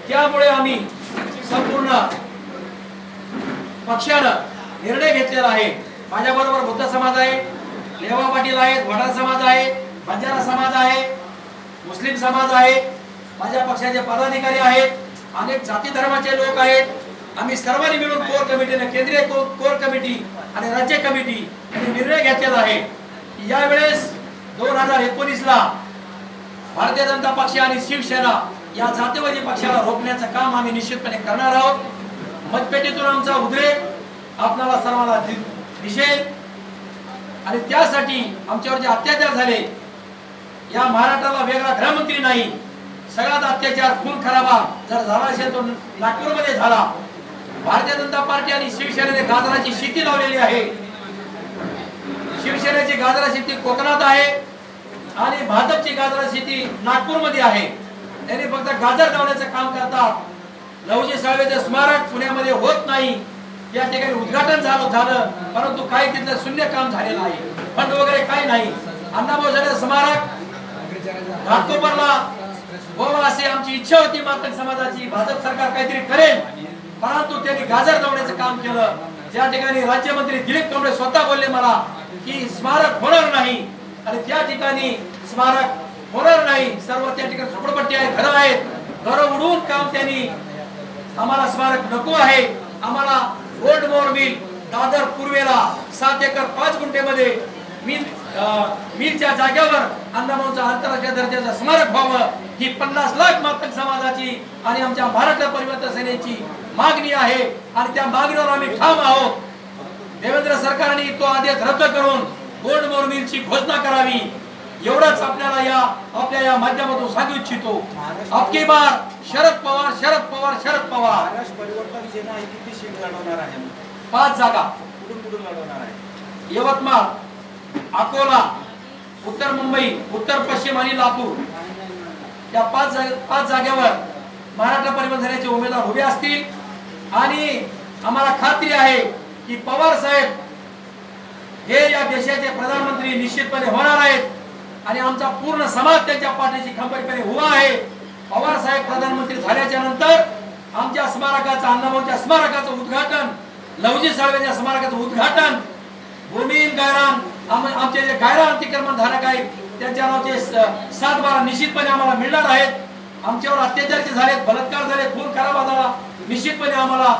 त्यामुळे आम्ही संपूर्ण पक्षानं निर्णय घेतलेला आहे। माझ्याबरोबर बुद्ध समाज आहे, लेवा पाटील आहेत, वडार समाज आहे, बंजारा समाज आहे, मुस्लिम समाज आहे, माझ्या पक्षाचे पदाधिकारी आहेत, अनेक जाती धर्माचे लोक आहेत। आम्ही सर्वांनी मिळून कोर कमिटीने, केंद्रीय कोर कमिटी आणि राज्य कमिटी यांनी निर्णय घेतलेला आहे की यावेळेस 2019 ला भारतीय जनता पक्ष आणि शिवसेना या जातीवादी पक्षाला रोखण्याचं काम आम्ही निश्चितपणे करणार आहोत। मतपेटीतून आमचा उद्रेक आपल्याला सर्वांना दिसेल आणि त्यासाठी आमच्यावर जे अत्याचार झाले, या महाराष्ट्राला वेगळा गृहमंत्री नाही, सगळ्यात अत्याचार खून खराबा जर झाला असेल तो नागपूरमध्ये झाला। भारतीय जनता पार्टी आणि शिवसेनेने गाजराची शेती लावलेली आहे। शिवसेनेची गाजरा शेती कोकणात आहे आणि भाजपची गाजरा शेती नागपूरमध्ये आहे। त्यांनी फक्त गाजर लावण्याचं काम करतात। लवजी साळवेचे स्मारक पुण्यामध्ये होत नाही, या ठिकाणी उद्घाटन झालं परंतु काही तिथलं शून्य काम झालेलं आहे, फंड वगैरे काही नाही। अण्णाभाऊ साठे स्मारक घाटकोपरला व्हावं अशी आमची इच्छा होती मातंग समाजाची, भाजप सरकार काहीतरी करेल, परंतु त्यांनी गाजर लावण्याचं काम केलं। त्या ठिकाणी राज्यमंत्री दिलीप कांबळे स्वतः बोलले मला की स्मारक होणार नाही आणि त्या ठिकाणी स्मारक होणार नाही। सर्व त्या ठिकाणी झोपडपट्टी आहे, घरं आहेत, घरं उडवून काम त्यांनी, आम्हाला स्मारक नको आहे। आम्हाला गोल्ड मोर मिल दादर पूर्वेला 7 एकर 5 गुंठेमध्ये मिलच्या जागेवर अण्णाभाऊंचा आंतरराष्ट्रीय दर्जाचं स्मारक व्हावं ही 50 लाख मातंग समाजाची आणि आमच्या महाराष्ट्र परिवर्तन सेनेची मागणी आहे आणि त्या मागणीवर आम्ही ठाम आहोत। देवेंद्र सरकारने तो आदेश रद्द करून गोल्ड मोर मिलची घोषणा करावी, एवढंच आपल्याला आपल्या या माध्यमातून सांगू इच्छितो। अबकी बार शरद पवार, शरद पवार, शरद पवार। महाराष्ट्र परिवर्तन सेना ही किती सीट लढवणार आहे? 5 जागा कुठून लढवणार आहे? यवतमाळ, अकोला, उत्तर मुंबई, उत्तर पश्चिम आणि लातूर या 5 जागेवर महाराष्ट्र परिवर्तन सेनेचे उमेदवार उभे असतील आणि आम्हाला खात्री आहे की पवार साहेब हे या देशाचे प्रधानमंत्री निश्चितपणे होणार आहेत आणि आमचा पूर्ण समाज त्यांच्या पाठीशी खंबीरपणे उभा आहे। पवार साहेब प्रधानमंत्री झाल्याच्या नंतर आमच्या स्मारकाचं, अण्णाभाऊंच्या स्मारकाचं उद्घाटन, लवजी साळवेच्या स्मारकाचं उद्घाटन, भूमिहीन गायरान आमचे जे गायरान अतिक्रमण धारक आहेत त्यांच्या नावाचे 7-12 निश्चितपणे आम्हाला मिळणार आहेत। आमच्यावर अत्याचार झाले, बलात्कार झाले, खून खराबा झाला, निश्चितपणे आम्हाला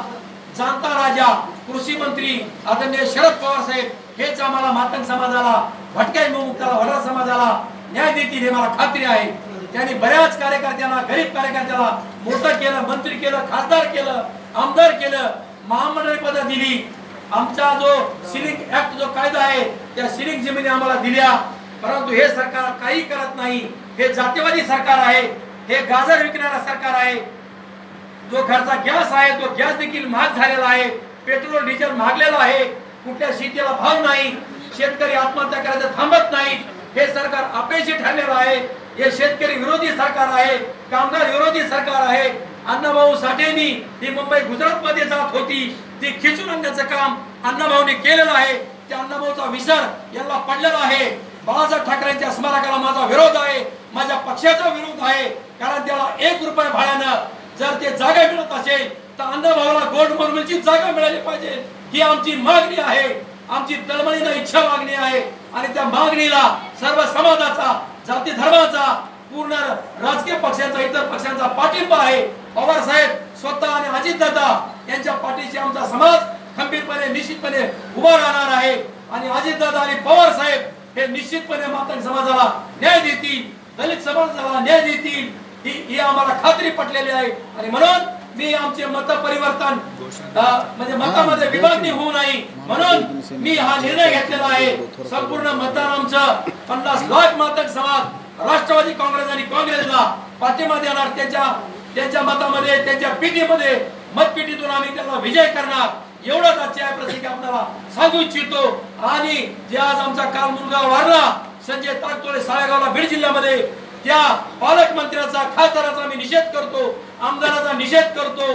जाणता राजा कृषी मंत्री आदरणीय शरद पवार साहेब हेच आम्हाला मातंग समाजाला, भटक्या विमुक्ताला, वडार समाजाला न्याय देतील हे मला खात्री आहे। त्यांनी बऱ्याच कार्यकर्त्यांना, गरीब कार्यकर्त्याला मोठं केलं, मंत्री केलं, खासदार केलं, आमदार केलं, महामंडळी पद दिली। आमचा जो सिलिंग ऍक्ट जो कायदा आहे त्या सिलिंग जमिनी आम्हाला दिल्या, परंतु हे सरकार काही करत नाही। हे जातीवादी सरकार आहे, हे गाजर विकणारा सरकार आहे। जो घरचा गॅस आहे तो गॅस देखील महाग झालेला आहे, पेट्रोल डिझेल महागलेला आहे, कुठल्या शेतीला भाव नाही, शेतकरी आत्महत्या करायचं थांबत नाही। हे सरकार अपयशी ठरलेलं आहे, हे शेतकरी विरोधी सरकार आहे, कामगार विरोधी सरकार आहे। अण्णाभाऊ साठेंनी ही मुंबई गुजरात मध्ये जात होती ती खिचून आणण्याचं काम अण्णाभाऊंनी केलेलं आहे। त्या अण्णाभाऊचा विसर यांना पडलेला आहे। बाळासाहेब ठाकरेंच्या स्मारकाला माझा विरोध आहे, माझ्या पक्षाचा विरोध आहे, कारण त्याला 1 रुपया भाड्यानं जर ते जागा मिळत असेल तर अण्णाभाऊला गोल्ड मोर मिलची जागा मिळाली पाहिजे ही आमची मागणी आहे, आमची तळमळीनं इच्छा मागणी आहे आणि त्या मागणीला सर्व समाजाचा, जाती धर्माचा, पूर्ण राजकीय पक्षांचा, इतर पक्षांचा पाठिंबा आहे। पवार साहेब स्वतः आणि अजितदादा यांच्या पाठीशी आमचा समाज खंबीरपणे निश्चितपणे उभा राहणार आहे आणि अजितदादा आणि पवार साहेब हे निश्चितपणे मातंग समाजाला न्याय देतील, दलित समाजाला न्याय देतील ही आम्हाला खात्री पटलेली आहे। आणि म्हणून मी आमचे मत परिवर्तन म्हणजे मतामध्ये विभागणी होऊ नये म्हणून मी हा निर्णय घेतलेला आहे। संपूर्ण मतदान आमचं 50 लाख मातंग समाज राष्ट्रवादी काँग्रेस आणि काँग्रेसला पाठिंबा देणार, त्यांच्या मतामध्ये, त्यांच्या पिढीमध्ये, मतपेटीतून आम्ही त्यांना विजय करणार, एवढंच आजच्या प्रसंगी आपल्याला सांगू इच्छितो। आणि जे आज आमचा काल मुलगा वारला संजय ताकतोळे साळेगावला बीड जिल्ह्यामध्ये, त्या पालकमंत्र्याचा, खासदाराचा मी निषेध करतो, आमदाराचा निषेध करतो।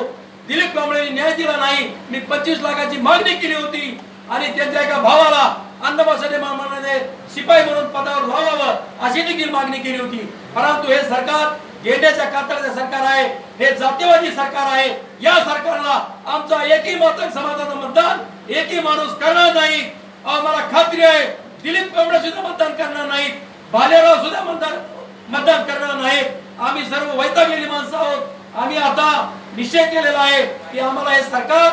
दिलीप कांबळेंनी न्याय दिला नाही। मी 25 लाखाची मागणी केली होती आणि त्यांच्या एका भावाला अण्णाभाऊ साठे महामंडळाने शिपाई म्हणून पदावर लावावं अशी देखील मागणी केली होती, परंतु हे सरकार गेंड्याच्या कातडचं सरकार आहे, हे जातीवादी सरकार आहे. या सरकारला आमचा एकही मातक समाजाचं मतदान एकही माणूस करणार नाही. आम्हाला खात्री आहे दिलीप कांबळे सुद्धा मतदान करणार नाहीत, भालेराव सुद्धा मतदान करणार नाहीत. आम्ही सर्व वैतागलेली माणसं आहोत. आम्ही आता निश्चय केलेला आहे की आम्हाला हे सरकार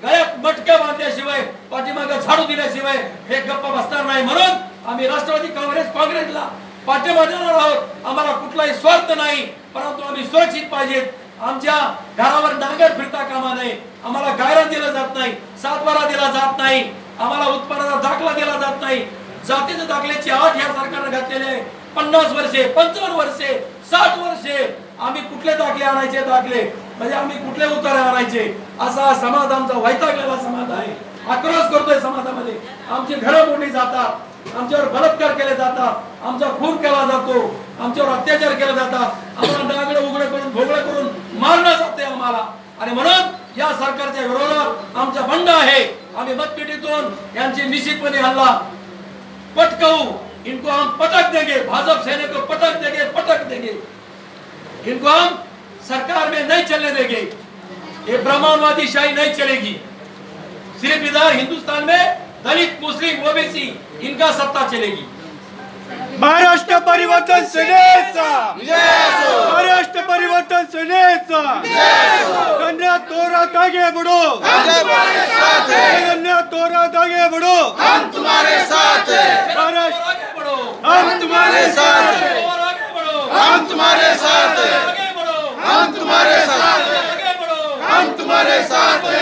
गळ्यात मटका बांधल्याशिवाय, पाठीमागे झाडू दिल्याशिवाय हे गप्प बसणार नाही. म्हणून आम्ही राष्ट्रवादी काँग्रेसला पाठिंबा देणार आहोत. आम्हाला कुठलाही स्वार्थ नाही, परंतु आम्ही सुरक्षित पाहिजेत. आमच्या घरावर डांगर फिरता कामा नये. आम्हाला गायरान दिला जात नाही, सातबारा दिला जात नाही, आम्हाला उत्पन्नाचा दाखला दिला जात नाही. जातीच्या दाखल्याची आठ या सरकारने घातलेले आहे. 50 वर्षे, 55 वर्षे, 60 वर्षे आम्ही कुठले दाखले आणायचे, दाखले म्हणजे आम्ही कुठले उतारे आणायचे. असा समाज आमचा वैतागलेला समाज आहे. आक्रोश करतोय समाजामध्ये. आमची घरं मोडली जातात, आमच्यावर बलात्कार केले जातात, आमचा खून केला जातो, आमच्यावर अत्याचार केले जातात, आम्हाला डागडे उघडे करून भोगडे करून मारलं जाते आम्हाला. आणि म्हणून या सरकारच्या विरोधात आमचा बंड आहे. आम्ही मतपेटीतून यांची निश्चितपणे हल्ला पटकावू. इनको हम पटक देंगे, भाजपा सेना को पटक देंगे, पटक देंगे. इनको हम सरकार में नहीं चलने देंगे. ये ब्राह्मणवादी शाही नहीं चलेगी. सिर्फ इधर हिंदुस्तान में दलित, मुस्लिम, ओबीसी इनका सत्ता चलेगी. महाराष्ट्र परिवर्तन सेनेचा महाराष्ट्र परिवर्तन सेनेचा कन्या तोरा आगे बढ़ो, कन्या तोरा आगे बढ़ो, हम तुम्हारे साथ हैं, महाराष्ट्र आगे बढ़ो, हम तुम्हारे साथ हैं, और आगे बढ़ो, हम तुम्हारे साथ हैं, आगे बढ़ो, हम तुम्हारे साथ हैं, आगे बढ़ो, हम तुम्हारे साथ हैं.